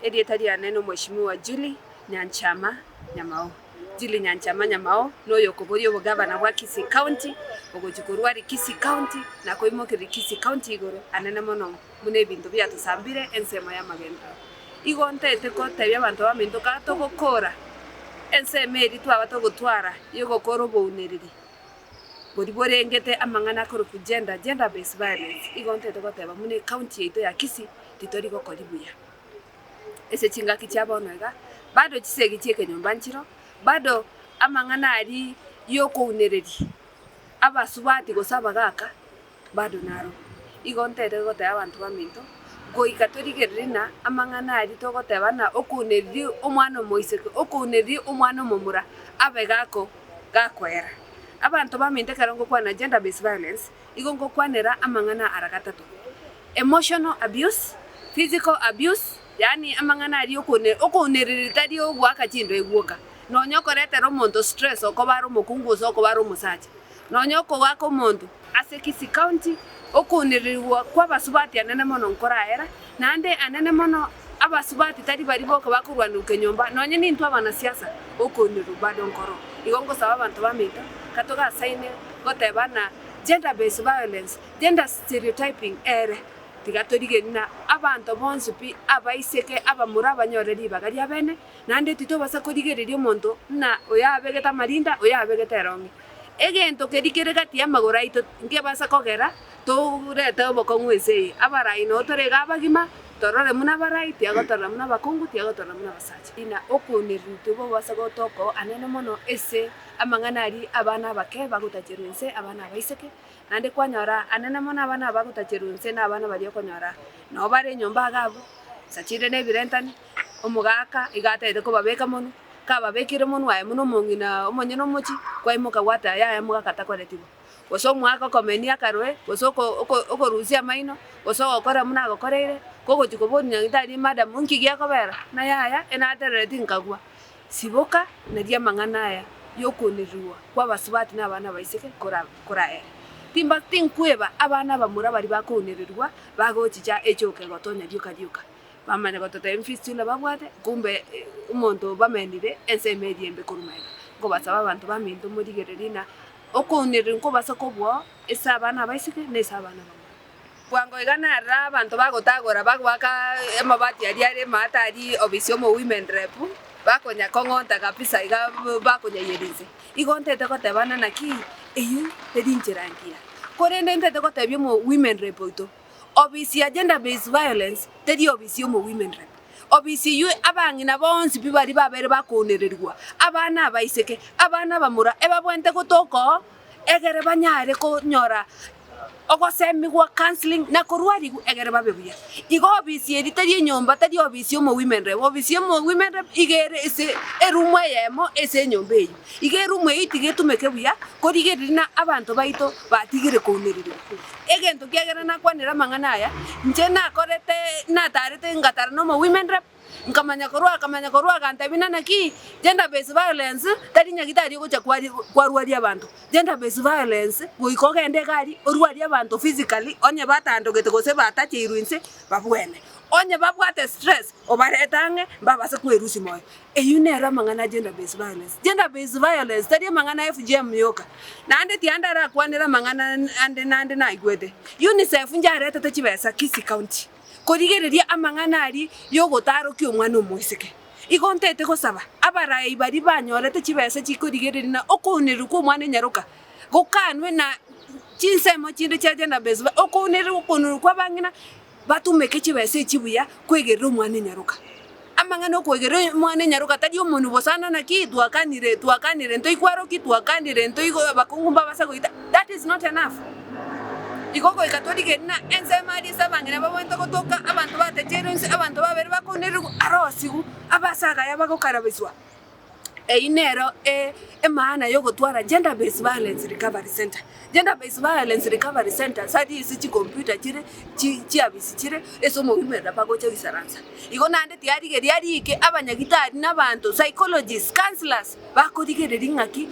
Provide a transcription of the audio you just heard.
Erietaria neno mheshimiwa Julie Nyanchama Nyamao. Julie Nyanchama Nyamao no yokobori obugavana bwa Kisii County ogochikorwa Kisii County na koimokeri Kisii County igoro anene mono mune ebinto biatusambire ensemo ya magendo. Igo ntete ko tebya abantu baminto kato gukora ensemo eri twaba togotwara yogokora obounereri bori borengete amang'ana koro ku gender based violence. Igo ntete ko teba mune county yaito ya Kisii titori gokora buya ese chingaki chabonoiga bado chisegi chieke nyumba nchiro bado amang'ana ari yokounereri abasubati gosaba gaka bado naro. Igo ntete goteba abantu baminto goika torigererina amang'ana ari togotebana okunereri omwana omoiseke okunereri omwana omomura abe gako gakwera abantu baminto karongo kwana gender based violence. Igo ngokwanera amang'ana aragatatu: emotional abuse, physical abuse, yani amang'ana ari okunereri tari ogwaka chindo egwoka nonyokoretera omonto stress okobara omokunguso okobara omosacha nonyoko wako omonto ase Kisii County okunereriwa kwa basubati anene mono nkoraera nande anene mono abasubati tari bari boka bakurwanuke nyomba nonye nintu abanasiasa okuneru bado nkoro. Igo ngosaba abantu baminto katoga saine gotebana gender based violence, gender stereotyping ere tigatorigerina abantu bonse pi abaiseke abamura abanyoreri bagari abene nande tito basa korigereria omonto na oyabegeta marinda oyabegeta erongi egento kerikere gati amagora ito nke basa kogera turete obokong'u ase abarai no torega abagima torore muna barai tiagotorora muna bakungu tiagotorora muna basacha ina okunereri tibo basa gotoko anene mono ese amang'ana ari abana bake bagutacherunse abana baiseke nande kwanyora anene mono abana bagutacherunse na abana bari okonyora no bare nyomba gabo sachire ne birentani omugaka igatete ko babeka mono kababekire mono wae mono mongina omonye no mochi kwaimoka gwata ya mugaka takoretibo goso mwaka komenia karwe goso okorusia maino goso okora muna gokoreire kogo tikobonya ngitari madam unkigia kobera na yaya enaterere tinkagwa siboka nadia mang'ana aya yokunererwa kwa basubati na abana baiseke koraera timba tinkweba abana bamura bari bakunererwa bagochicha echoke gotonya dioka bamanya gotote mfistula babwate kumbe umonto bamenire ensemedi embe kurumaiga ngo basaba abantu baminto murigererina okunererwa ngo basakobwo esa abana baiseke nesa abana kwango igana ra abantu bagotagora bagwaka amabati ari mata ari obisio mo women rep bakonya kong'onta kabisa iga bakonya yerize. Igo ntete gotebana naki eyu terinchirangia korende ntete gotebia mo women rep oito obisi ya gender based violence teri obisi mo women rep obisi yu abang'ina bonsi bibari babere bakunererwa abana baiseke abana bamura ebabwente gotoko egere banyare konyora ogosemigwa counseling na korwari egere babebuya. Igo obisi eritari nyomba tari obisi mo women rep obisi mo women rep igere ese erumwe yemo ese nyomba eyu igere rumwe itigetumeke buya korigerina abantu baito batigire kunererwa egento kiagera nakwanera mang'ana aya nche nakorete natarete ngatara no mo women rep nkamanya korwa kantabina naki gender based violence tari nyagitari gocha kwarwari abantu gender based violence goikogende gari orwari abantu physically onye batandogete gose batachirwinse babwene onye babwate stress obaretange babase kwerusi moyo eyunera mang'ana gender based violence tari mang'ana FGM yoka nande tiandara kwanera mang'ana ande na igwete UNICEF njarete techibesa Kisii County korigereria amang'ana ari yogotarokia omwana omoiseke. Igo ntete gosaba abarai bari banyorete chibesa chikorigererina okunererwa kwa omwana enyaroka gokanwe na chinsemo chinde chia gender based okunererwa kwa bang'ina batumeke chibesa echibuya kwegerera omwana enyaroka amang'ana okwegerera omwana enyaroka tari omonu bosana naki twakanire ntoikwaroki twakanire ntoigo bakungu babasa goita. That is not enough. Igogo ikatorigerina ensemari sabang'ina babwente gotoka abantu batecherense abantu babere bakunererwa arosigu abasaga yabagokarabiswa einero emaana yogotwara gender based violence recovery center. Gender based violence recovery center sadi isi computer chire chiabisi chire eso mo wimera bagocha wisaransa. Igo nande tiarige abanyagitari n'abantu psychologists counselors bakorigerera ing'aki